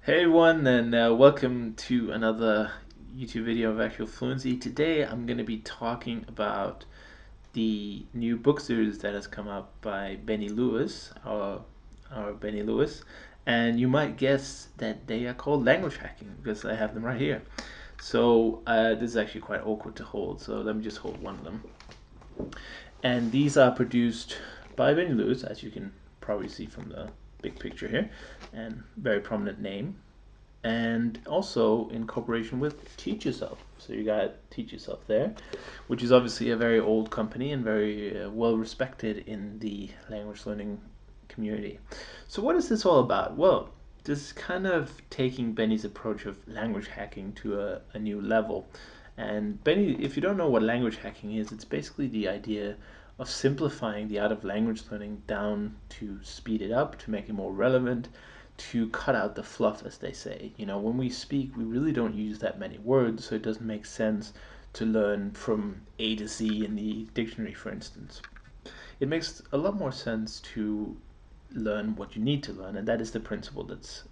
Hey everyone, and welcome to another YouTube video of Actual Fluency. Today I'm going to be talking about the new book series that has come out by Benny Lewis, our Benny Lewis, and you might guess that they are called language hacking because I have them right here. So this is actually quite awkward to hold, so let me just hold one of them. And these are produced by Benny Lewis, as you can probably see from the big picture here, and very prominent name, and also in cooperation with Teach Yourself. So you got Teach Yourself there, which is obviously a very old company and very well respected in the language learning community. So what is this all about? Well, this is kind of taking Benny's approach of language hacking to a new level. And Benny, if you don't know what language hacking is, it's basically the idea of simplifying the art of language learning down to speed it up, to make it more relevant, to cut out the fluff, as they say. You know, when we speak, we really don't use that many words, so it doesn't make sense to learn from A to Z in the dictionary, for instance. It makes a lot more sense to learn what you need to learn, and that is the principle that's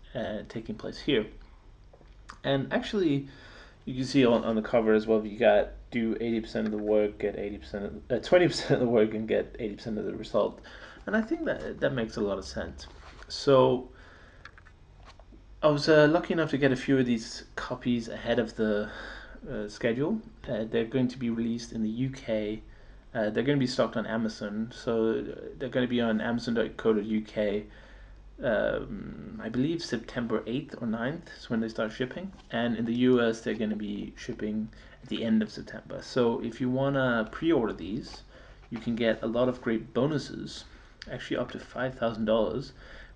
taking place here. And actually, you can see on the cover as well, you got do 80% of the work, get 80% of 20% of the work, and get 80% of the result. And I think that makes a lot of sense. So I was lucky enough to get a few of these copies ahead of the schedule. They're going to be released in the UK. They're going to be stocked on Amazon, so they're going to be on Amazon.co.uk. I believe September 8th or 9th is when they start shipping, and in the US they're going to be shipping at the end of September. So if you want to pre-order these, you can get a lot of great bonuses, actually up to $5,000,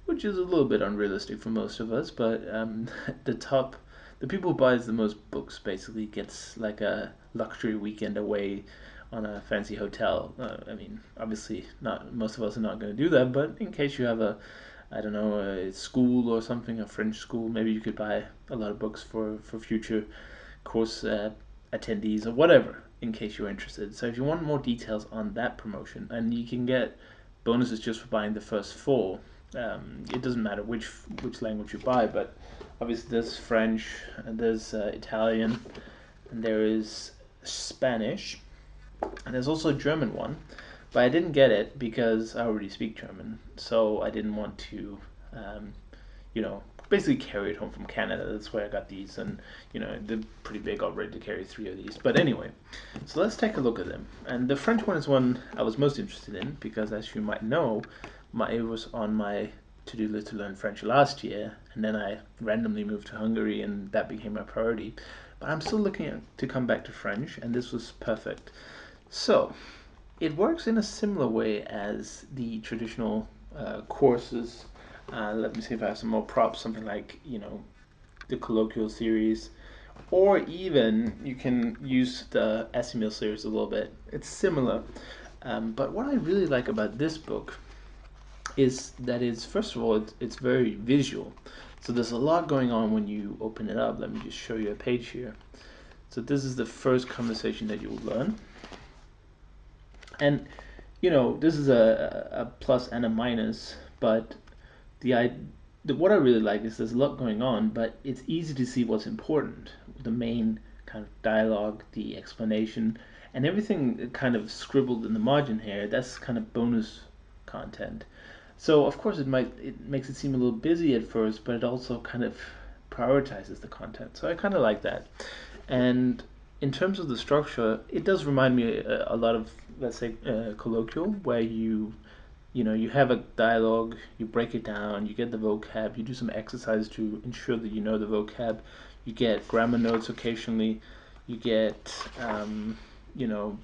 which is a little bit unrealistic for most of us. But the people who buys the most books basically gets like a luxury weekend away on a fancy hotel. I mean, obviously, not most of us are not going to do that, but in case you have a, I don't know, a school or something, a French school, maybe you could buy a lot of books for future course attendees or whatever, in case you're interested. So if you want more details on that promotion, and you can get bonuses just for buying the first four. It doesn't matter which language you buy, but obviously there's French, and there's Italian, and there is Spanish, and there's also a German one. But I didn't get it because I already speak German, so I didn't want to, um, you know, basically carry it home from Canada. That's where I got these, and they're pretty big already to carry three of these. But anyway, so let's take a look at them. And the French one is one I was most interested in because, as you might know, it was on my to-do list to learn French last year, and then I randomly moved to Hungary, and that became my priority. But I'm still looking to come back to French, and this was perfect. So it works in a similar way as the traditional courses. Let me see if I have some more props, something like, the colloquial series, or even you can use the Esimil series a little bit. It's similar. But what I really like about this book is that it's, first of all, it's very visual. So there's a lot going on when you open it up. Let me just show you a page here. So this is the first conversation that you will learn. And this is a plus and a minus, but the, what I really like is there's a lot going on, but it's easy to see what's important. The main kind of dialogue, the explanation, and everything kind of scribbled in the margin here, that's kind of bonus content. So of course it makes it seem a little busy at first, but it also kind of prioritizes the content. So I kind of like that. And in terms of the structure, it does remind me a lot of, let's say, colloquial, where you have a dialogue, you break it down, you get the vocab, you do some exercise to ensure that you know the vocab, you get grammar notes occasionally, you get you know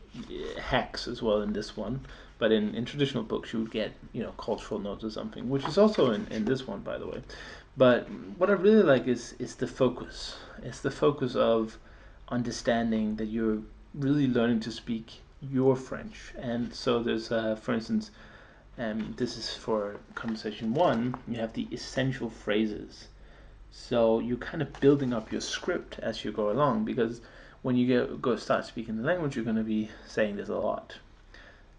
hacks as well in this one. But in traditional books, you would get cultural notes or something, which is also in this one, by the way. But what I really like is the focus. It's the focus of understanding that you're really learning to speak your French. And so there's, for instance, this is for conversation one, you have the essential phrases. So you're kind of building up your script as you go along, because when you go start speaking the language, you're going to be saying this a lot.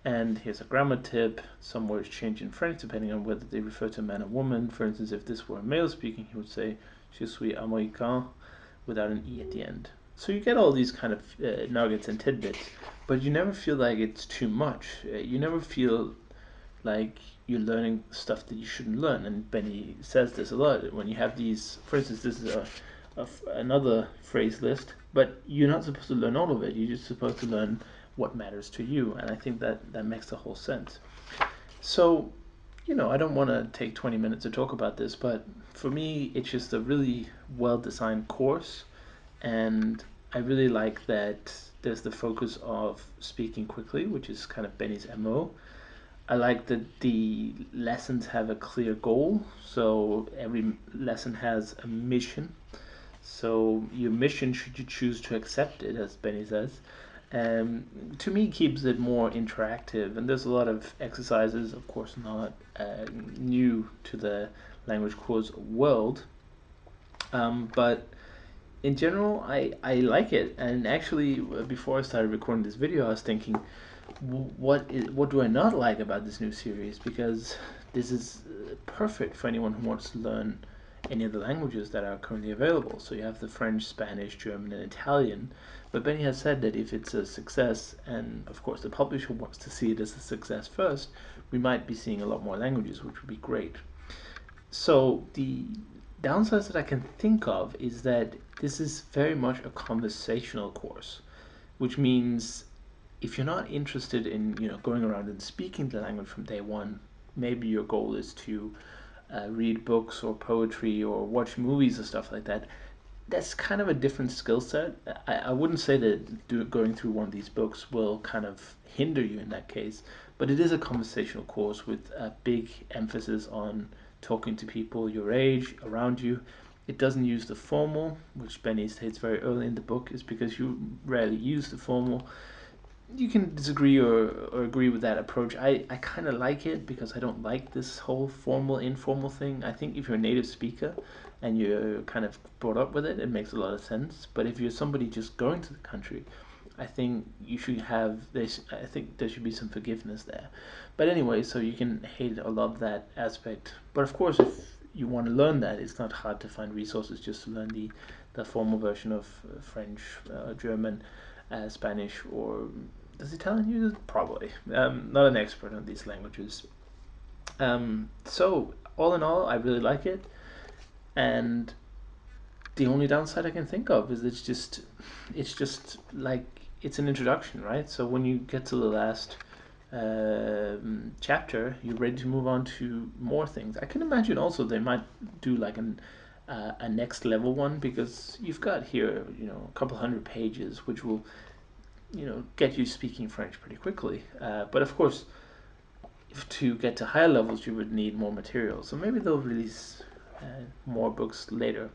And here's a grammar tip. Some words change in French depending on whether they refer to a man or woman. For instance, if this were a male speaking, he would say, Je suis américain, without an E at the end. So you get all these kind of nuggets and tidbits, but you never feel like it's too much. You never feel like you're learning stuff that you shouldn't learn. And Benny says this a lot. When you have these, for instance, this is another phrase list, but you're not supposed to learn all of it. You're just supposed to learn what matters to you. And I think that makes the whole sense. So, I don't want to take 20 minutes to talk about this, but for me, it's just a really well designed course. And I really like that there's the focus of speaking quickly, which is kind of Benny's MO. I like that the lessons have a clear goal. So every lesson has a mission. So your mission, should you choose to accept it, as Benny says, um, to me keeps it more interactive. And there's a lot of exercises, of course, not new to the language course world, but in general, I like it. And actually, before I started recording this video, I was thinking, what do I not like about this new series? Because this is perfect for anyone who wants to learn any of the languages that are currently available. So you have the French, Spanish, German, and Italian. But Benny has said that if it's a success, and of course the publisher wants to see it as a success first, we might be seeing a lot more languages, which would be great. So the downsides that I can think of is that this is very much a conversational course, which means if you're not interested in going around and speaking the language from day one, maybe your goal is to read books or poetry or watch movies or stuff like that. That's kind of a different skill set. I wouldn't say that going through one of these books will kind of hinder you in that case, but it is a conversational course with a big emphasis on talking to people your age, around you. It doesn't use the formal, which Benny states very early in the book, is because you rarely use the formal. You can disagree or agree with that approach. I kind of like it because I don't like this whole formal informal thing. I think if you're a native speaker and you're kind of brought up with it, it makes a lot of sense. But if you're somebody just going to the country, I think you should have this. I think there should be some forgiveness there. But anyway, so you can hate or love that aspect. But of course, if you want to learn that, it's not hard to find resources just to learn the formal version of French, German, Spanish, or does Italian use it? Probably. Not an expert on these languages. So all in all, I really like it, and the only downside I can think of is it's just like it's an introduction, right? So when you get to the last chapter, you're ready to move on to more things. I can imagine also they might do like a next level one, because you've got here a couple hundred pages, which will get you speaking French pretty quickly. But of course, if to get to higher levels, you would need more material. So maybe they'll release more books later.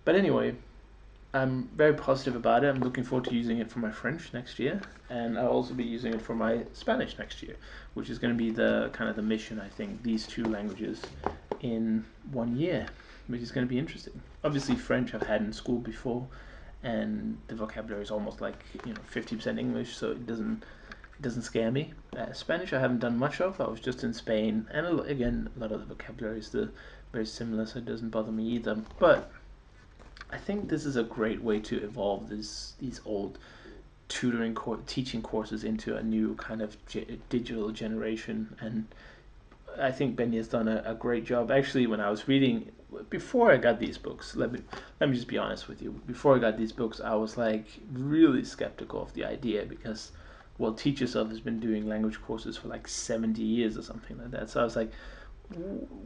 But anyway, I'm very positive about it. I'm looking forward to using it for my French next year, and I'll also be using it for my Spanish next year, which is going to be the kind of the mission. I think these two languages in 1 year, which is going to be interesting. Obviously, French I've had in school before, and the vocabulary is almost like 50% English, so it doesn't scare me. Spanish I haven't done much of. I was just in Spain, and again, a lot of the vocabulary is still very similar, so it doesn't bother me either. But I think this is a great way to evolve these old teaching courses into a new kind of digital generation. And I think Benny has done a great job. Actually, when I was reading before I got these books, let me just be honest with you. Before I got these books, I was like really skeptical of the idea, because well, Teach Yourself has been doing language courses for like 70 years or something like that. So I was like,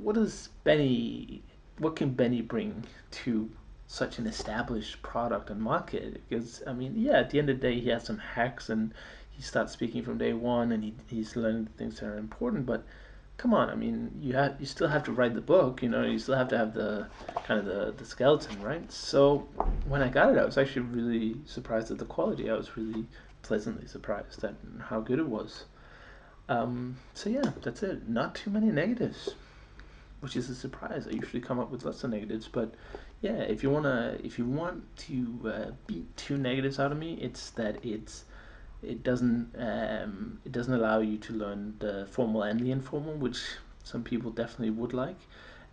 what does Benny? What can Benny bring to such an established product and market? Because I mean, yeah, at the end of the day, he has some hacks and he starts speaking from day one, and he's learning things that are important. But come on, I mean, you still have to write the book. You still have to have the kind of the skeleton, right? So when I got it, I was actually really surprised at the quality. I was really pleasantly surprised at how good it was. So yeah, that's it. Not too many negatives, which is a surprise. I usually come up with lots of negatives, but yeah, if you want to beat two negatives out of me, it's that it doesn't allow you to learn the formal and the informal, which some people definitely would like.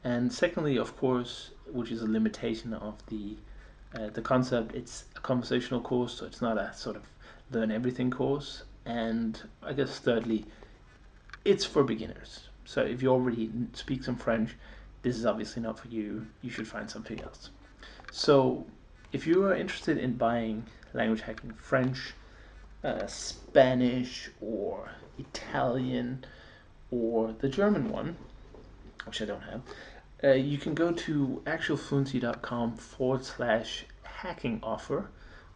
And secondly, of course, which is a limitation of the concept. It's a conversational course, so it's not a sort of learn everything course. And I guess thirdly, it's for beginners. So if you already speak some French, this is obviously not for you. You should find something else. So if you are interested in buying language hacking French, Spanish, or Italian, or the German one, which I don't have, you can go to actualfluency.com/hacking offer,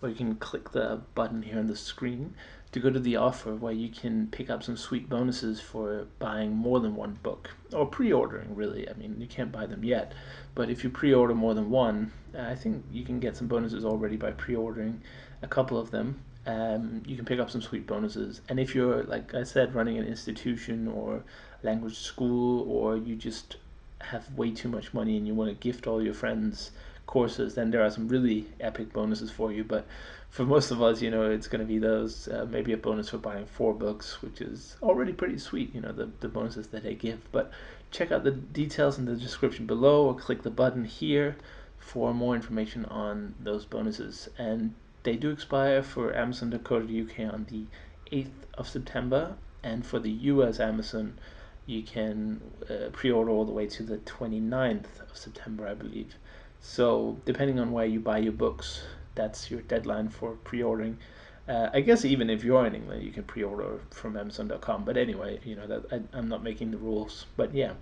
or you can click the button here on the screen to go to the offer where you can pick up some sweet bonuses for buying more than one book, or pre-ordering really. I mean, you can't buy them yet, but if you pre-order more than one, I think you can get some bonuses already by pre-ordering a couple of them. You can pick up some sweet bonuses, and if you're, like I said, running an institution or language school, or you just have way too much money and you want to gift all your friends courses, then there are some really epic bonuses for you. But for most of us, it's going to be those, maybe a bonus for buying 4 books, which is already pretty sweet, the bonuses that they give. But check out the details in the description below, or click the button here for more information on those bonuses. And they do expire for Amazon.co.uk on the 8th of September, and for the US Amazon, you can pre-order all the way to the 29th of September, I believe. So depending on where you buy your books, that's your deadline for pre-ordering. I guess even if you're in England, you can pre-order from Amazon.com. But anyway, I'm not making the rules. But yeah,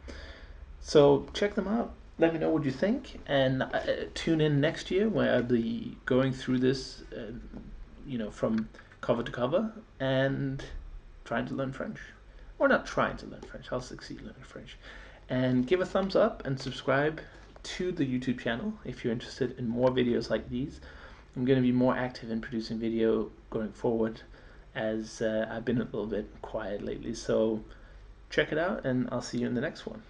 so check them out. Let me know what you think, and tune in next year where I'll be going through this, from cover to cover, and trying to learn French. Or not trying to learn French, I'll succeed learning French. And give a thumbs up and subscribe to the YouTube channel if you're interested in more videos like these. I'm going to be more active in producing video going forward, as I've been a little bit quiet lately. So check it out, and I'll see you in the next one.